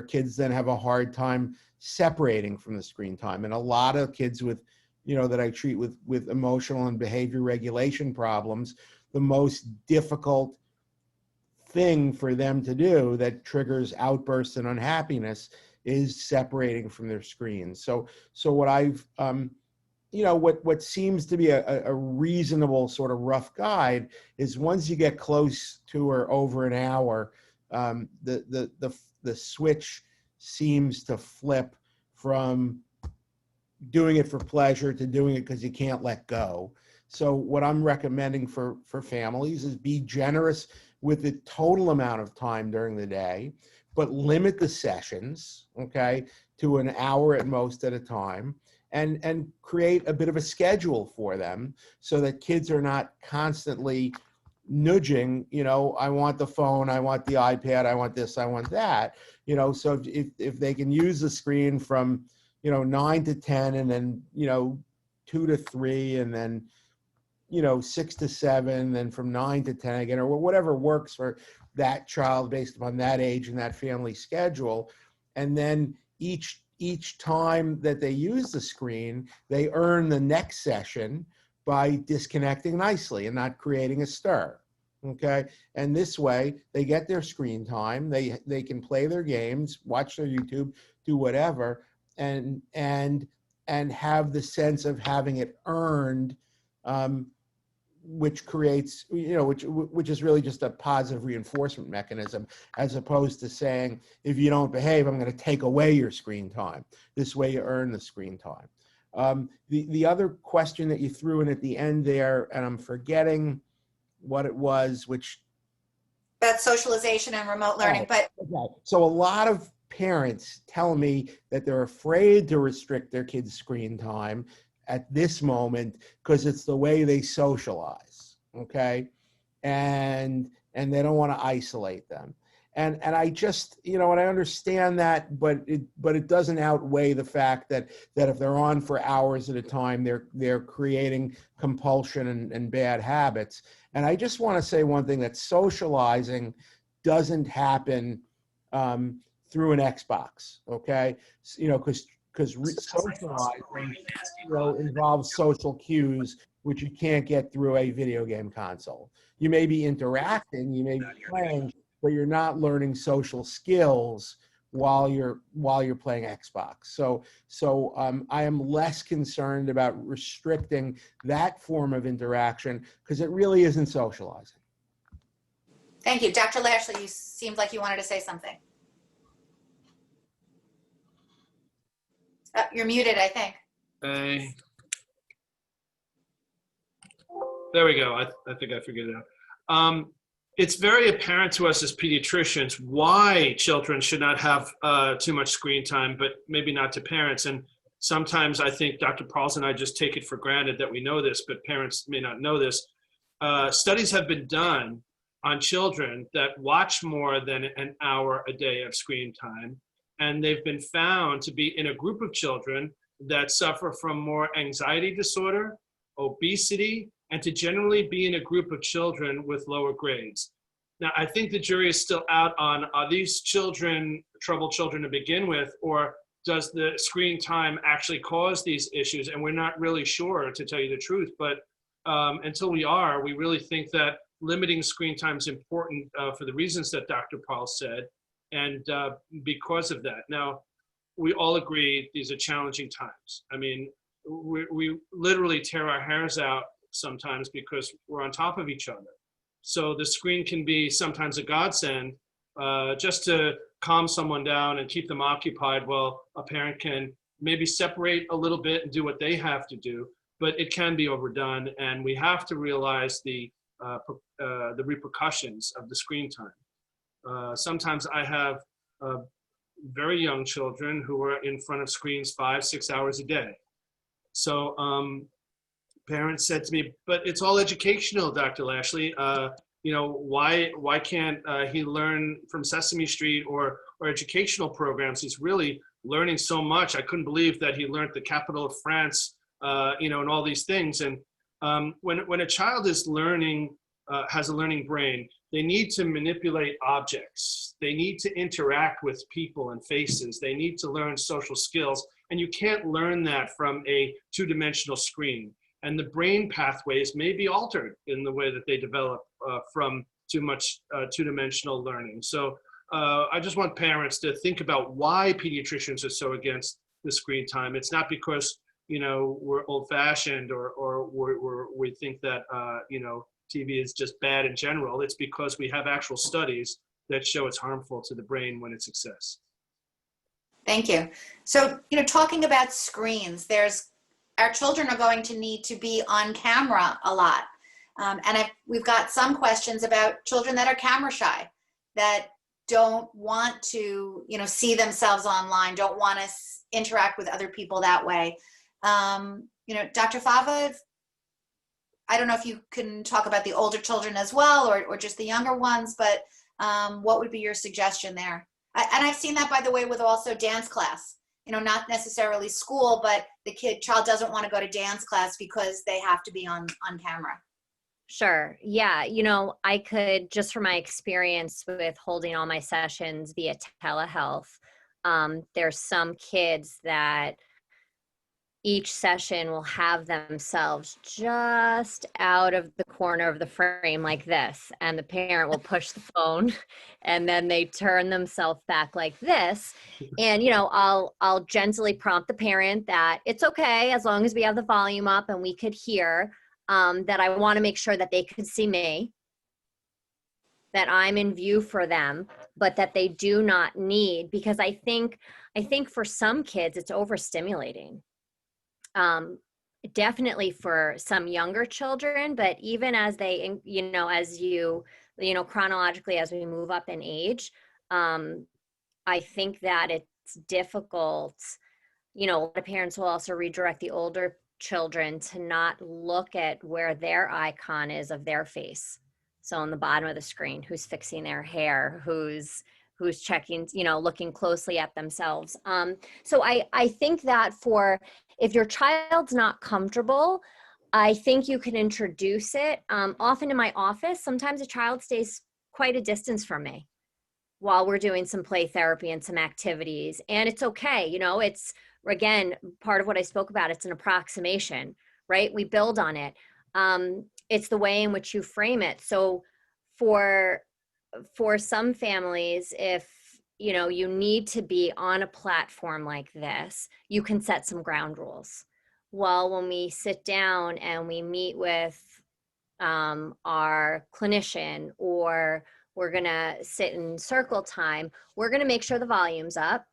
kids then have a hard time separating from the screen time. And a lot of kids with, you know, that I treat with emotional and behavior regulation problems, the most difficult thing for them to do that triggers outbursts and unhappiness is separating from their screens. So what I've, you know, what seems to be a reasonable sort of rough guide is, once you get close to or over an hour, the switch seems to flip from doing it for pleasure to doing it because you can't let go. So what I'm recommending for families is be generous with the total amount of time during the day, but limit the sessions, okay, to an hour at most at a time, and create a bit of a schedule for them so that kids are not constantly nudging, you know, I want the phone, I want the iPad, I want this, I want that, you know. So if they can use the screen from, you know, 9 to 10, and then, you know, 2 to 3, and then, you know, 6 to 7, then from 9 to 10 again, or whatever works for that child based upon that age and that family schedule. And then each time that they use the screen, they earn the next session by disconnecting nicely and not creating a stir, okay? And this way, they get their screen time, they can play their games, watch their YouTube, do whatever, and have the sense of having it earned, which creates, which is really just a positive reinforcement mechanism, as opposed to saying, if you don't behave, I'm going to take away your screen time. This way you earn the screen time. The other question that you threw in at the end there, and I'm forgetting what it was, which... About socialization and remote learning, but... Okay. So a lot of parents tell me that they're afraid to restrict their kids' screen time at this moment because it's the way they socialize, okay? And they don't want to isolate them. And I just, and I understand that, but it doesn't outweigh the fact that if they're on for hours at a time, they're creating compulsion and bad habits. And I just want to say one thing, that socializing doesn't happen through an Xbox, okay? Because socializing involves social cues, which you can't get through a video game console. You may be interacting, you may be playing, but you're not learning social skills while you're playing Xbox. So I am less concerned about restricting that form of interaction because it really isn't socializing. Thank you. Dr. Lashley, you seemed like you wanted to say something. You're muted, I think. There we go. I think I figured it out. It's very apparent to us as pediatricians why children should not have too much screen time, but maybe not to parents. And sometimes I think Dr. Parles and I just take it for granted that we know this, but parents may not know this. Studies have been done on children that watch more than an hour a day of screen time. And they've been found to be in a group of children that suffer from more anxiety disorder, obesity, and to generally be in a group of children with lower grades. Now, I think the jury is still out on, are these children troubled children to begin with, or does the screen time actually cause these issues? And we're not really sure, to tell you the truth, but until we are, we really think that limiting screen time is important for the reasons that Dr. Paul said, and because of that. Now, we all agree these are challenging times. I mean, we literally tear our hairs out sometimes because we're on top of each other. So the screen can be sometimes a godsend just to calm someone down and keep them occupied while a parent can maybe separate a little bit and do what they have to do, but it can be overdone, and we have to realize the repercussions of the screen time. Sometimes I have very young children who are in front of screens 5-6 hours a day. So parents said to me, but it's all educational, Dr. Lashley. Why can't he learn from Sesame Street or educational programs? He's really learning so much. I couldn't believe that he learned the capital of France, and all these things. And when a child is learning, has a learning brain, they need to manipulate objects. They need to interact with people and faces. They need to learn social skills. And you can't learn that from a two-dimensional screen. And the brain pathways may be altered in the way that they develop from too much two-dimensional learning. So I just want parents to think about why pediatricians are so against the screen time. It's not because, we're old-fashioned or we think that, TV is just bad in general. It's because we have actual studies that show it's harmful to the brain when it's excess. Thank you. So, talking about screens, our children are going to need to be on camera a lot. We've got some questions about children that are camera shy, that don't want to, see themselves online, don't want to interact with other people that way. Dr. Fava, I don't know if you can talk about the older children as well, or just the younger ones, but what would be your suggestion there? And I've seen that, by the way, with also dance class. Not necessarily school, but the child doesn't want to go to dance class because they have to be on camera. Sure. Yeah. I could, just from my experience with holding all my sessions via telehealth, there's some kids that each session will have themselves just out of the corner of the frame like this, and the parent will push the phone and then they turn themselves back like this. And, you know, I'll gently prompt the parent that it's okay as long as we have the volume up and we could hear, that I want to make sure that they could see me, that I'm in view for them, but that they do not need, because I think for some kids it's overstimulating. Definitely for some younger children, but even as they, you know, as you know, chronologically, as we move up in age, I think that it's difficult. You know, a lot of parents will also redirect the older children to not look at where their icon is of their face. So on the bottom of the screen, who's fixing their hair, who's checking, you know, looking closely at themselves. So I think that if your child's not comfortable, I think you can introduce it. Often in my office, sometimes a child stays quite a distance from me while we're doing some play therapy and some activities. And it's okay, you know, it's, again, part of what I spoke about, it's an approximation, right? We build on it. It's the way in which you frame it. So for some families, if, you know, you need to be on a platform like this, you can set some ground rules. Well, when we sit down and we meet with our clinician, or we're going to sit in circle time, we're going to make sure the volume's up.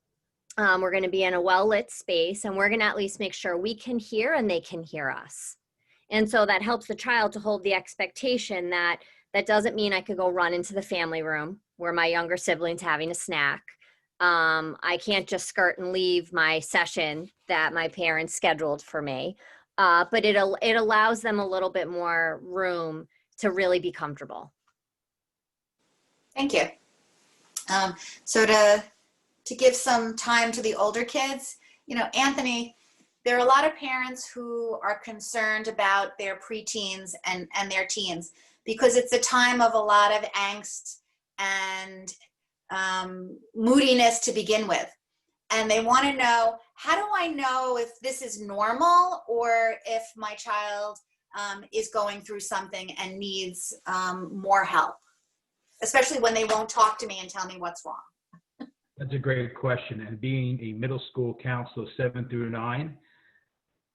We're going to be in a well-lit space, and we're going to at least make sure we can hear and they can hear us. And so that helps the child to hold the expectation that doesn't mean I could go run into the family room where my younger sibling's having a snack. I can't just skirt and leave my session that my parents scheduled for me. But it allows them a little bit more room to really be comfortable. Thank you. So to give some time to the older kids, you know, Anthony, there are a lot of parents who are concerned about their preteens and their teens, because it's a time of a lot of angst and moodiness to begin with. And they want to know, how do I know if this is normal or if my child is going through something and needs more help, especially when they won't talk to me and tell me what's wrong? That's a great question. And being a middle school counselor, 7 through 9,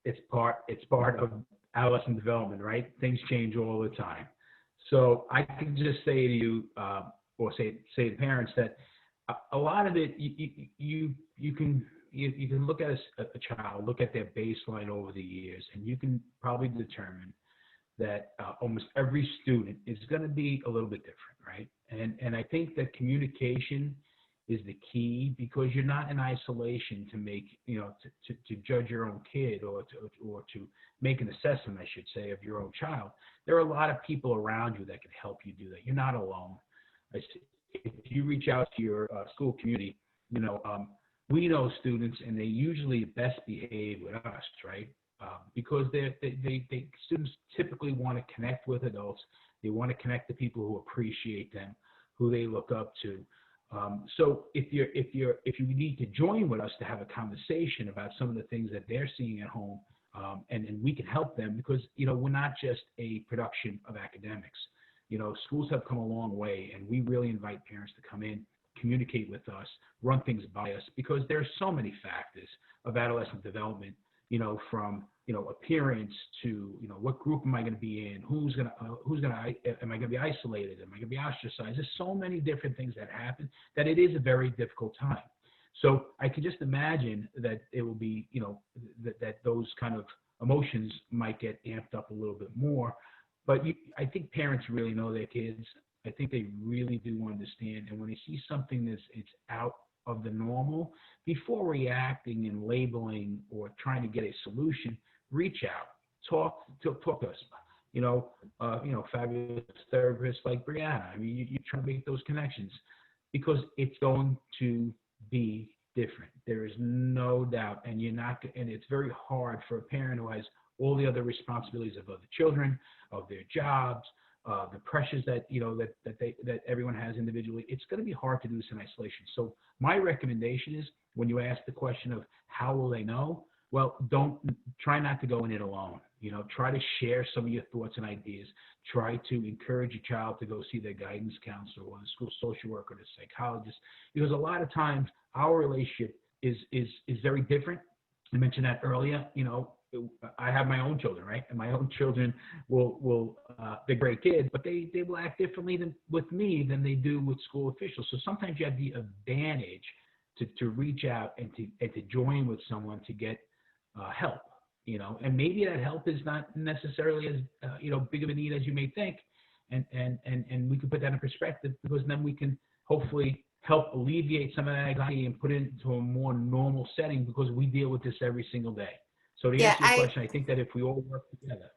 it's part of adolescent development, right? Things change all the time. So I can just say to you, or say to parents, that a lot of it, you can look at a child, look at their baseline over the years, and you can probably determine that almost every student is going to be a little bit different, right? And I think that communication is the key, because you're not in isolation to make, you know, to judge your own kid, or to make an assessment, I should say, of your own child. There are a lot of people around you that can help you do that. You're not alone. If you reach out to your school community, you know, we know students, and they usually best behave with us, right? Because students typically want to connect with adults. They want to connect to people who appreciate them, who they look up to. So if you need to join with us to have a conversation about some of the things that they're seeing at home, and we can help them, because, you know, we're not just a production of academics. You know, schools have come a long way, and we really invite parents to come in, communicate with us, run things by us, because there are so many factors of adolescent development, you know, from, you know, appearance to, you know, what group am I going to be in? am I going to be isolated? Am I going to be ostracized? There's so many different things that happen that it is a very difficult time. So I can just imagine that it will be, you know, that those kind of emotions might get amped up a little bit more. But I think parents really know their kids. I think they really do understand. And when they see something it's out of the normal, before reacting and labeling or trying to get a solution, reach out, talk to us. You know, fabulous therapists like Brianna. I mean, you try to make those connections, because it's going to be different. There is no doubt, and it's very hard for a parent who has all the other responsibilities of other children, of their jobs, the pressures that, you know, that everyone has individually. It's going to be hard to do this in isolation. So my recommendation is, when you ask the question of how will they know, Well, try not to go in it alone. You know, try to share some of your thoughts and ideas. Try to encourage your child to go see their guidance counselor or the school social worker or the psychologist, because a lot of times our relationship is very different. I mentioned that earlier. You know, I have my own children, right? And my own children will they're great kids, but they will act differently with me than they do with school officials. So sometimes you have the advantage to reach out and to join with someone to get help, you know, and maybe that help is not necessarily as big of a need as you may think, and we can put that in perspective, because then we can hopefully help alleviate some of that anxiety and put it into a more normal setting, because we deal with this every single day. So to answer your question, I think that if we all work together.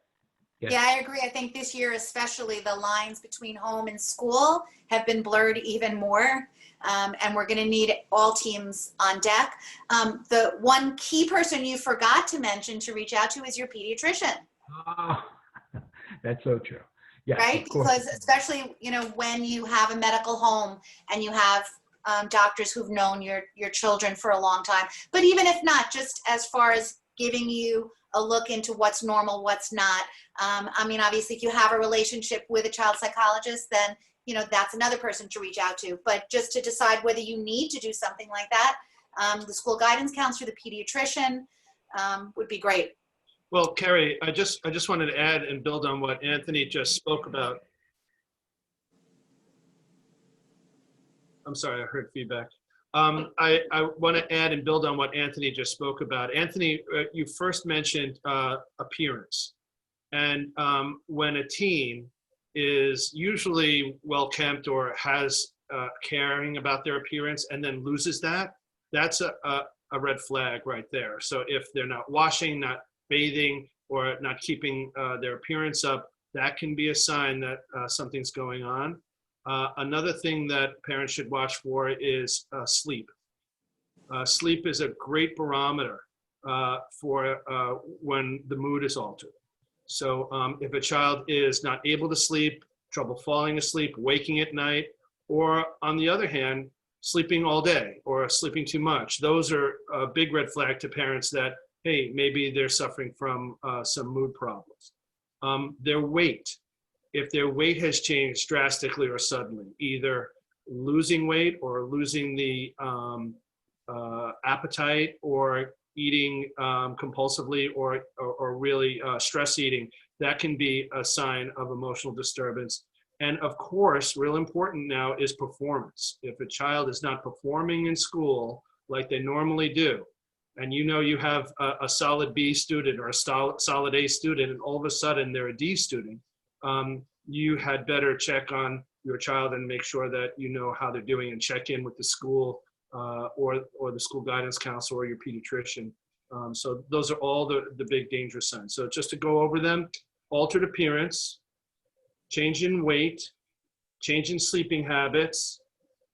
Yes. Yeah, I agree. I think this year, especially, the lines between home and school have been blurred even more. And we're going to need all teams on deck. The one key person you forgot to mention to reach out to is your pediatrician. That's so true. Yes, right? Because especially, you know, when you have a medical home and you have doctors who've known your children for a long time. But even if not, just as far as giving you a look into what's normal, what's not. I mean, obviously, if you have a relationship with a child psychologist, then, you know, that's another person to reach out to. But just to decide whether you need to do something like that, the school guidance counselor, the pediatrician would be great. Well, Kerry, I just wanted to add and build on what Anthony just spoke about. I'm sorry, I heard feedback. I want to add and build on what Anthony just spoke about. Anthony, you first mentioned appearance. And when a teen is usually well-kept or has caring about their appearance and then loses that, that's a red flag right there. So if they're not washing, not bathing, or not keeping their appearance up, that can be a sign that something's going on. Another thing that parents should watch for is sleep. Sleep is a great barometer for when the mood is altered. So if a child is not able to sleep, trouble falling asleep, waking at night, or on the other hand, sleeping all day or sleeping too much, those are a big red flag to parents that, hey, maybe they're suffering from some mood problems. Their weight. If their weight has changed drastically or suddenly, either losing weight or losing the appetite, or eating compulsively, or really stress eating, that can be a sign of emotional disturbance. And of course, real important now is performance. If a child is not performing in school like they normally do, and you know you have a solid B student or a solid A student, and all of a sudden they're a D student, you had better check on your child and make sure that you know how they're doing, and check in with the school or the school guidance counselor or your pediatrician. So those are all the big dangerous signs. So just to go over them: altered appearance, change in weight, change in sleeping habits,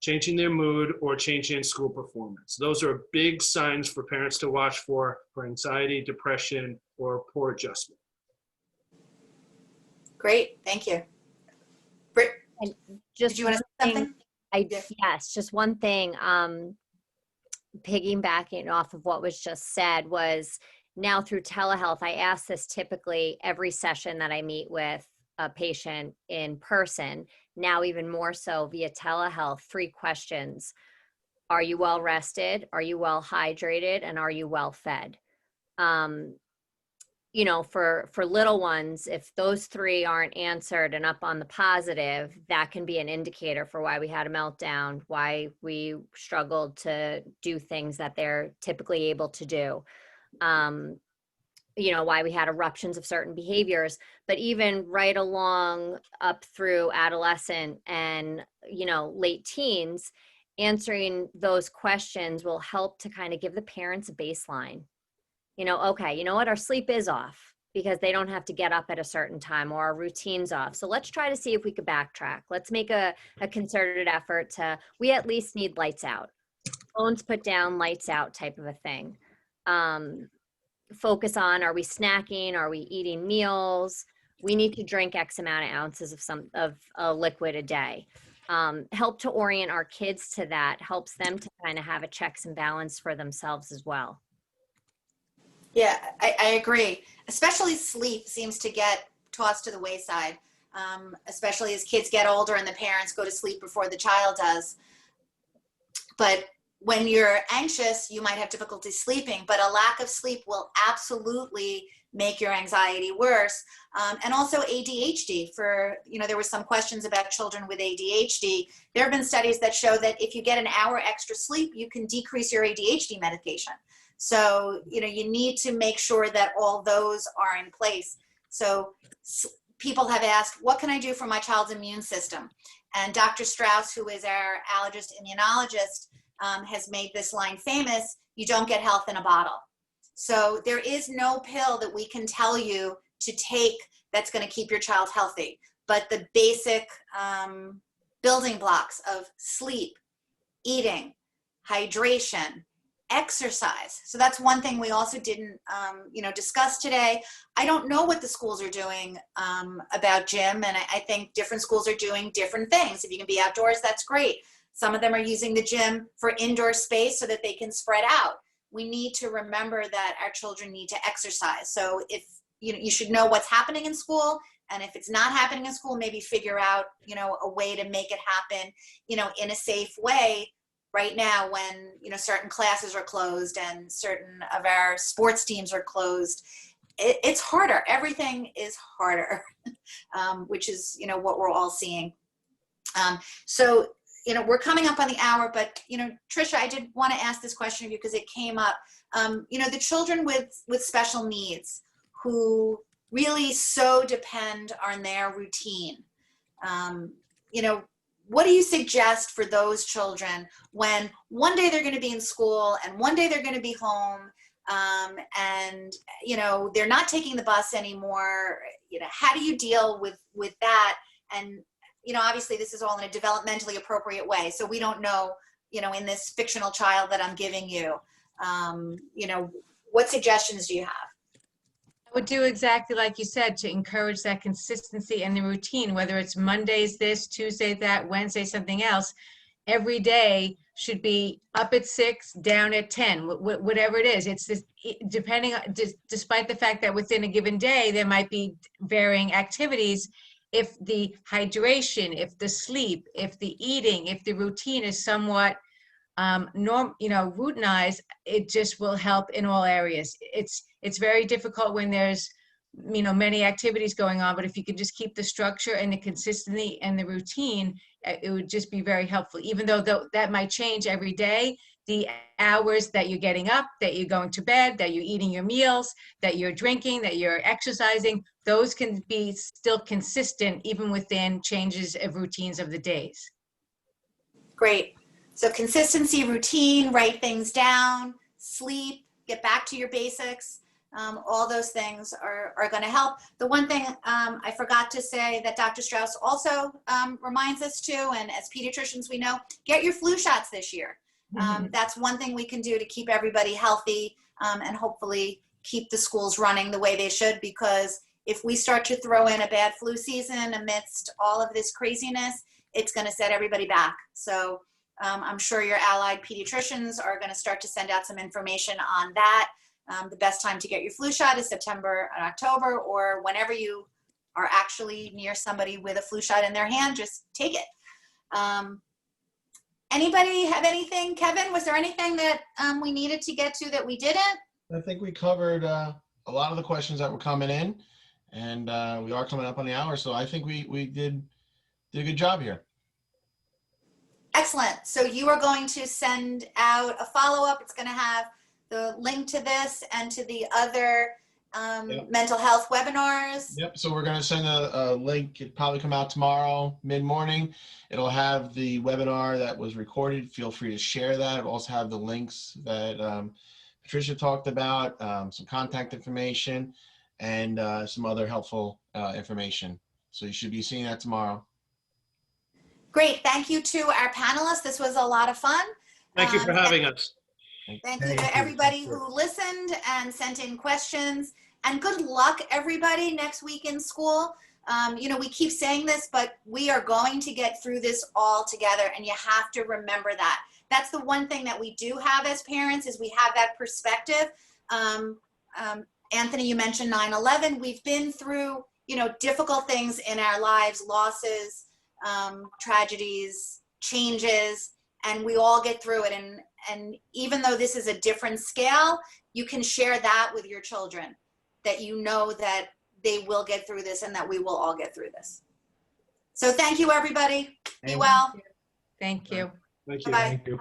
change in their mood, or change in school performance. Those are big signs for parents to watch for anxiety, depression, or poor adjustment. Great, thank you. Britt, And just did you want to say something? Yes, just one thing, piggybacking off of what was just said, was now through telehealth, I ask this typically every session that I meet with a patient in person, now even more so via telehealth. 3 questions: are you well rested? Are you well hydrated? And are you well fed? You know, for little ones, if those 3 aren't answered and up on the positive, that can be an indicator for why we had a meltdown, why we struggled to do things that they're typically able to do. You know, why we had eruptions of certain behaviors. But even right along up through adolescent and, you know, late teens, answering those questions will help to kind of give the parents a baseline. You know, okay, you know what, our sleep is off because they don't have to get up at a certain time, or our routine's off. So let's try to see if we could backtrack. Let's make a concerted effort to, we at least need lights out. Phones put down, lights out type of a thing. Focus on, are we snacking? Are we eating meals? We need to drink X amount of ounces of a liquid a day. Help to orient our kids to that, helps them to kind of have a checks and balance for themselves as well. Yeah, I agree. Especially sleep seems to get tossed to the wayside, especially as kids get older and the parents go to sleep before the child does. But when you're anxious, you might have difficulty sleeping, but a lack of sleep will absolutely make your anxiety worse. And also ADHD there were some questions about children with ADHD. There have been studies that show that if you get an hour extra sleep, you can decrease your ADHD medication. So, you need to make sure that all those are in place. So people have asked, what can I do for my child's immune system? And Dr. Strauss, who is our allergist immunologist, has made this line famous: you don't get health in a bottle. So there is no pill that we can tell you to take that's going to keep your child healthy. But the basic building blocks of sleep, eating, hydration, exercise. So that's one thing we also didn't, discuss today. I don't know what the schools are doing about gym, and I think different schools are doing different things. If you can be outdoors, that's great. Some of them are using the gym for indoor space so that they can spread out. We need to remember that our children need to exercise. So if you should know what's happening in school, and if it's not happening in school, maybe figure out a way to make it happen in a safe way. Right now, when certain classes are closed and certain of our sports teams are closed, it's harder. Everything is harder, which is what we're all seeing. So we're coming up on the hour, but Tricia, I did want to ask this question of you because it came up. The children with special needs who really so depend on their routine. What do you suggest for those children when one day they're going to be in school and one day they're going to be home, and they're not taking the bus anymore? How do you deal with that? And obviously this is all in a developmentally appropriate way, so we don't know in this fictional child that I'm giving you, what suggestions do you have? I would do exactly like you said, to encourage that consistency and the routine, whether it's Mondays this, Tuesday that, Wednesday something else. Every day should be up at 6, down at 10, whatever it is. It's depending on, despite the fact that within a given day there might be varying activities. If the hydration, if the sleep, if the eating, if the routine is somewhat routinized, it just will help in all areas. It's very difficult when there's many activities going on, but if you can just keep the structure and the consistency and the routine, it would just be very helpful. Even though that might change every day, the hours that you're getting up, that you're going to bed, that you're eating your meals, that you're drinking, that you're exercising, those can be still consistent even within changes of routines of the days. Great. So consistency, routine, write things down, sleep, get back to your basics. All those things are going to help. The one thing I forgot to say that Dr. Strauss also reminds us to, and as pediatricians we know, get your flu shots this year. That's one thing we can do to keep everybody healthy, and hopefully keep the schools running the way they should, because if we start to throw in a bad flu season amidst all of this craziness, it's going to set everybody back. So I'm sure your allied pediatricians are going to start to send out some information on that. The best time to get your flu shot is September and October, or whenever you are actually near somebody with a flu shot in their hand, just take it. Anybody have anything? Kevin, was there anything that we needed to get to that we didn't? I think we covered a lot of the questions that were coming in, and we are coming up on the hour, so I think we did a good job here. Excellent. So you are going to send out a follow-up. It's going to have the link to this and to the other mental health webinars. Yep. So we're going to send a link. It'll probably come out tomorrow, mid-morning. It'll have the webinar that was recorded. Feel free to share that. It'll also have the links that Patricia talked about, some contact information, and some other helpful information. So you should be seeing that tomorrow. Great. Thank you to our panelists. This was a lot of fun. Thank you for having us. Thank you to everybody who listened and sent in questions. And good luck, everybody, next week in school. We keep saying this, but we are going to get through this all together, and you have to remember that. That's the one thing that we do have as parents, is we have that perspective. Anthony, you mentioned 9/11. We've been through, difficult things in our lives, losses, tragedies, changes, and we all get through it. And even though this is a different scale, you can share that with your children, that you know that they will get through this and that we will all get through this. So thank you, everybody. Be well. Thank you. Thank you. Bye-bye. Thank you.